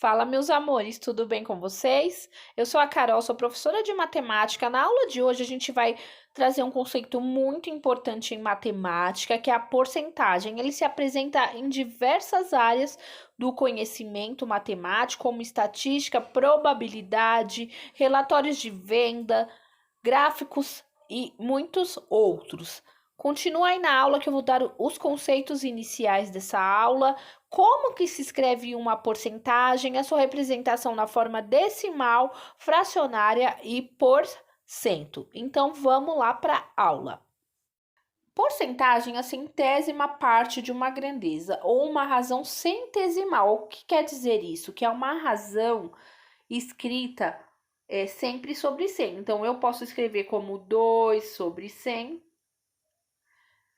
Fala, meus amores, tudo bem com vocês? Eu sou a Carol, sou professora de matemática. Na aula de hoje, a gente vai trazer um conceito muito importante em matemática, que é a porcentagem. Ele se apresenta em diversas áreas do conhecimento matemático, como estatística, probabilidade, relatórios de venda, gráficos e muitos outros. Continua aí na aula que eu vou dar os conceitos iniciais dessa aula, como que se escreve uma porcentagem, a sua representação na forma decimal, fracionária e por cento. Então vamos lá para a aula. Porcentagem é a centésima parte de uma grandeza ou uma razão centesimal. O que quer dizer isso? Que é uma razão escrita sempre sobre 100. Então eu posso escrever como 2 sobre 100.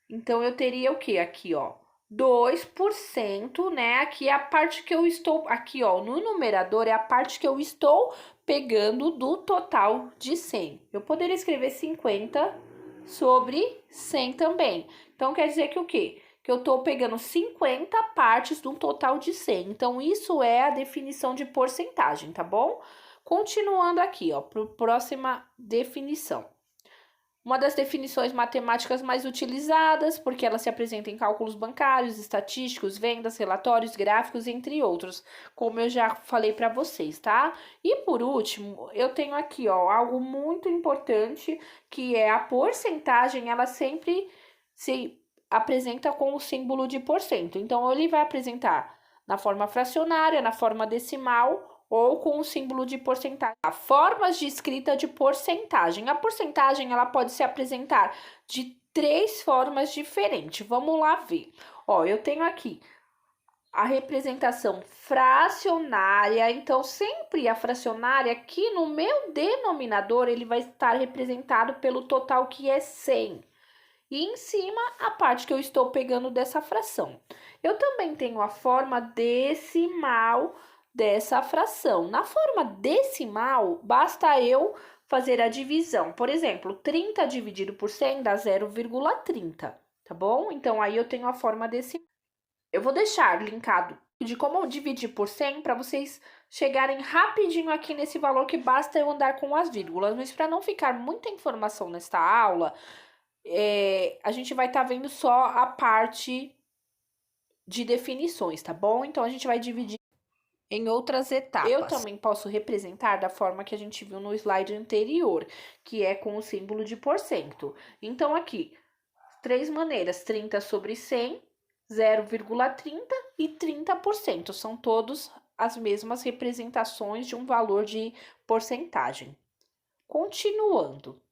Então, eu teria o quê? Aqui, ó, 2%, né? Aqui é a parte que eu estou... Aqui, ó, no numerador é a parte que eu estou pegando do total de 100. Eu poderia escrever 50 sobre 100 também. Então, quer dizer que o quê? Que eu estou pegando 50 partes de um total de 100. Então, isso é a definição de porcentagem, tá bom? Continuando aqui, ó, para a próxima definição. Uma das definições matemáticas mais utilizadas, porque ela se apresenta em cálculos bancários, estatísticos, vendas, relatórios, gráficos, entre outros, como eu já falei para vocês, tá? E por último, eu tenho aqui, ó, algo muito importante, que é a porcentagem, ela sempre se apresenta com o símbolo de porcento. Então, ele vai apresentar na forma fracionária, na forma decimal, ou com o símbolo de porcentagem. Formas de escrita de porcentagem. A porcentagem ela pode se apresentar de 3 formas diferentes. Vamos lá ver. Ó, eu tenho aqui a representação fracionária. Então, sempre a fracionária aqui no meu denominador, ele vai estar representado pelo total que é 100. E em cima, a parte que eu estou pegando dessa fração. Eu também tenho a forma decimal dessa fração. Na forma decimal, basta eu fazer a divisão. Por exemplo, 30 dividido por 100 dá 0,30, tá bom? Então, aí eu tenho a forma decimal. Eu vou deixar linkado de como dividir por 100 para vocês chegarem rapidinho aqui nesse valor que basta eu andar com as vírgulas. Mas para não ficar muita informação nesta aula, a gente vai estar vendo só a parte de definições, tá bom? Então, a gente vai dividir em outras etapas. Eu também posso representar da forma que a gente viu no slide anterior, que é com o símbolo de porcento. Então, aqui, 3 maneiras, 30 sobre 100, 0,30 e 30%. São todos as mesmas representações de um valor de porcentagem. Continuando.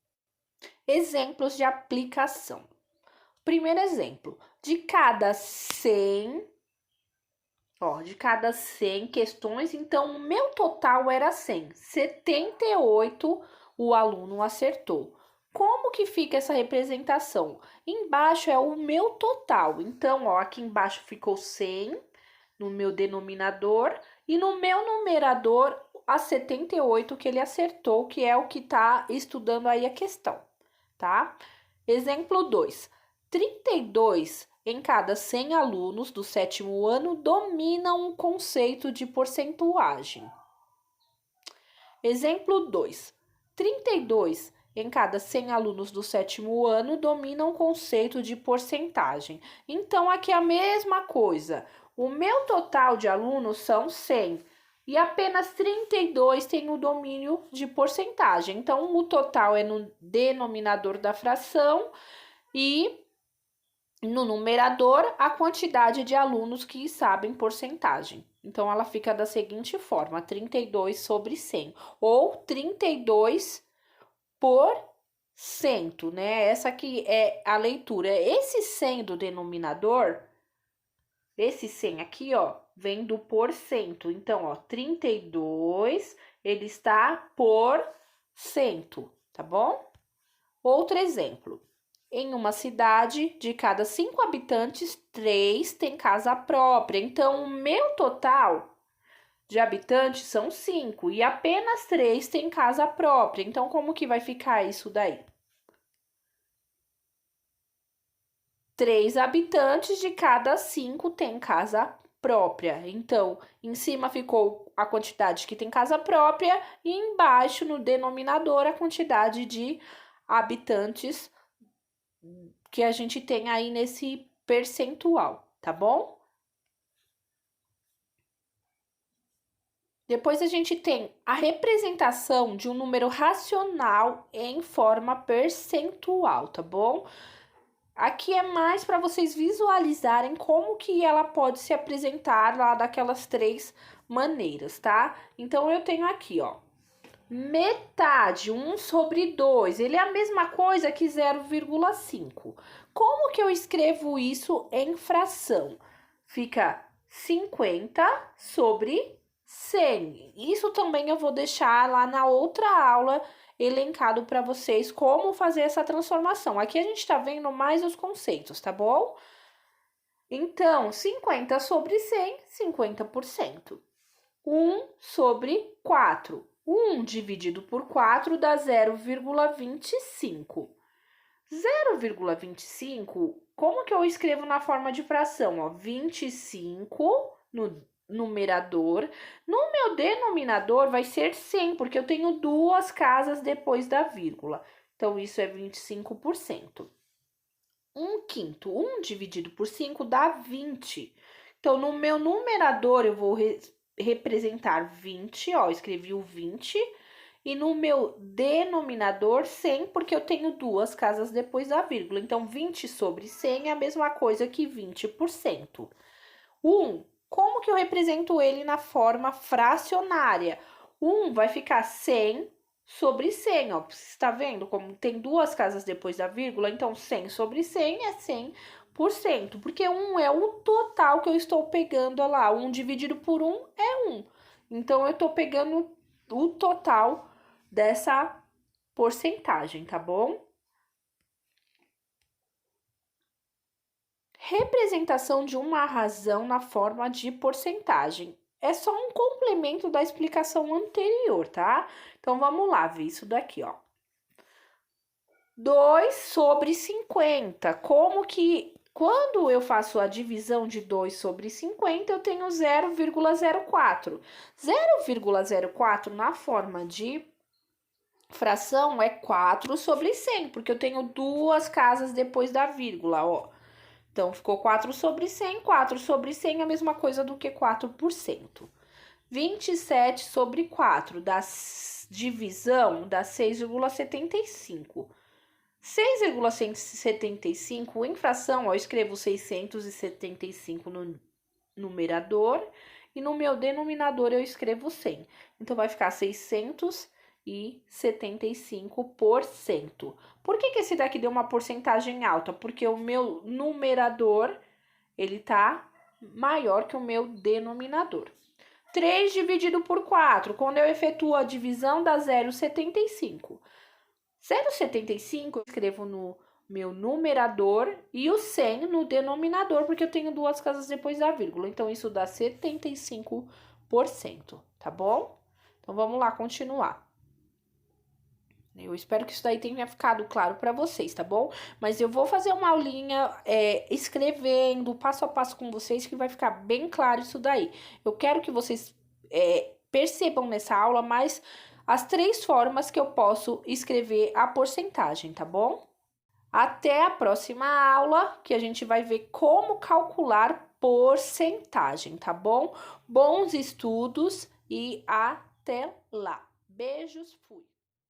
Exemplos de aplicação. Primeiro exemplo, de cada 100 questões, então o meu total era 100. 78 o aluno acertou. Como que fica essa representação? Embaixo é o meu total. Então, ó, aqui embaixo ficou 100 no meu denominador e no meu numerador a 78 que ele acertou, que é o que está estudando aí a questão, tá? Exemplo 2. 32 em cada 100 alunos do 7º ano dominam o conceito de porcentagem. Exemplo 2. 32 em cada 100 alunos do 7º ano dominam o conceito de porcentagem. Então, aqui é a mesma coisa. O meu total de alunos são 100 e apenas 32 têm o domínio de porcentagem. Então, o total é no denominador da fração e no numerador a quantidade de alunos que sabem porcentagem. Então, ela fica da seguinte forma, 32 sobre 100, ou 32 por cento, né? Essa aqui é a leitura. Esse 100 do denominador, esse 100 aqui, ó, vem do porcento. Então, ó, 32, ele está por cento, tá bom? Outro exemplo. Em uma cidade, de cada 5 habitantes, 3 têm casa própria. Então, o meu total de habitantes são 5 e apenas 3 têm casa própria. Então, como que vai ficar isso daí? 3 habitantes de cada 5 têm casa própria. Então, em cima ficou a quantidade que tem casa própria e embaixo, no denominador, a quantidade de habitantes que a gente tem aí nesse percentual, tá bom? Depois a gente tem a representação de um número racional em forma percentual, tá bom? Aqui é mais para vocês visualizarem como que ela pode se apresentar lá daquelas três maneiras, tá? Então, eu tenho aqui, ó, metade, 1 sobre 2, ele é a mesma coisa que 0,5. Como que eu escrevo isso em fração? Fica 50 sobre 100. Isso também eu vou deixar lá na outra aula elencado para vocês como fazer essa transformação. Aqui a gente está vendo mais os conceitos, tá bom? Então, 50 sobre 100, 50%. 1 sobre 4. 1 dividido por 4 dá 0,25. 0,25, como que eu escrevo na forma de fração? Ó, 25 no numerador. No meu denominador vai ser 100, porque eu tenho duas casas depois da vírgula. Então, isso é 25%. 1/5. 1 dividido por 5 dá 20. Então, no meu numerador, eu vou representar 20, ó, escrevi o 20. E no meu denominador, 100, porque eu tenho duas casas depois da vírgula. Então, 20 sobre 100 é a mesma coisa que 20%. 1, como que eu represento ele na forma fracionária? 1 vai ficar 100 sobre 100, ó. Você está vendo como tem duas casas depois da vírgula? Então, 100 sobre 100 é 100%, porque 1 é o total que eu estou pegando, ó lá. 1 dividido por 1 é 1. Então, eu estou pegando o total dessa porcentagem, tá bom? Representação de uma razão na forma de porcentagem. É só um complemento da explicação anterior, tá? Então, vamos lá ver isso daqui, ó. 2 sobre 50. Como que, quando eu faço a divisão de 2 sobre 50, eu tenho 0,04. 0,04 na forma de fração é 4 sobre 100, porque eu tenho duas casas depois da vírgula, ó. Então, ficou 4 sobre 100. 4 sobre 100 é a mesma coisa do que 4%. 27 sobre 4 dá divisão dá 6,75. 6,175 em fração, ó, eu escrevo 675 no numerador e no meu denominador eu escrevo 100. Então, vai ficar 675%. Por que esse daqui deu uma porcentagem alta? Porque o meu numerador, ele tá maior que o meu denominador. 3 dividido por 4, quando eu efetuo a divisão dá 0,75. 0,75 eu escrevo no meu numerador e o 100 no denominador, porque eu tenho duas casas depois da vírgula. Então, isso dá 75%, tá bom? Então, vamos lá continuar. Eu espero que isso daí tenha ficado claro para vocês, tá bom? Mas eu vou fazer uma aulinha escrevendo passo a passo com vocês, que vai ficar bem claro isso daí. Eu quero que vocês percebam nessa aula mais as três formas que eu posso escrever a porcentagem, tá bom? Até a próxima aula, que a gente vai ver como calcular porcentagem, tá bom? Bons estudos e até lá. Beijos, fui!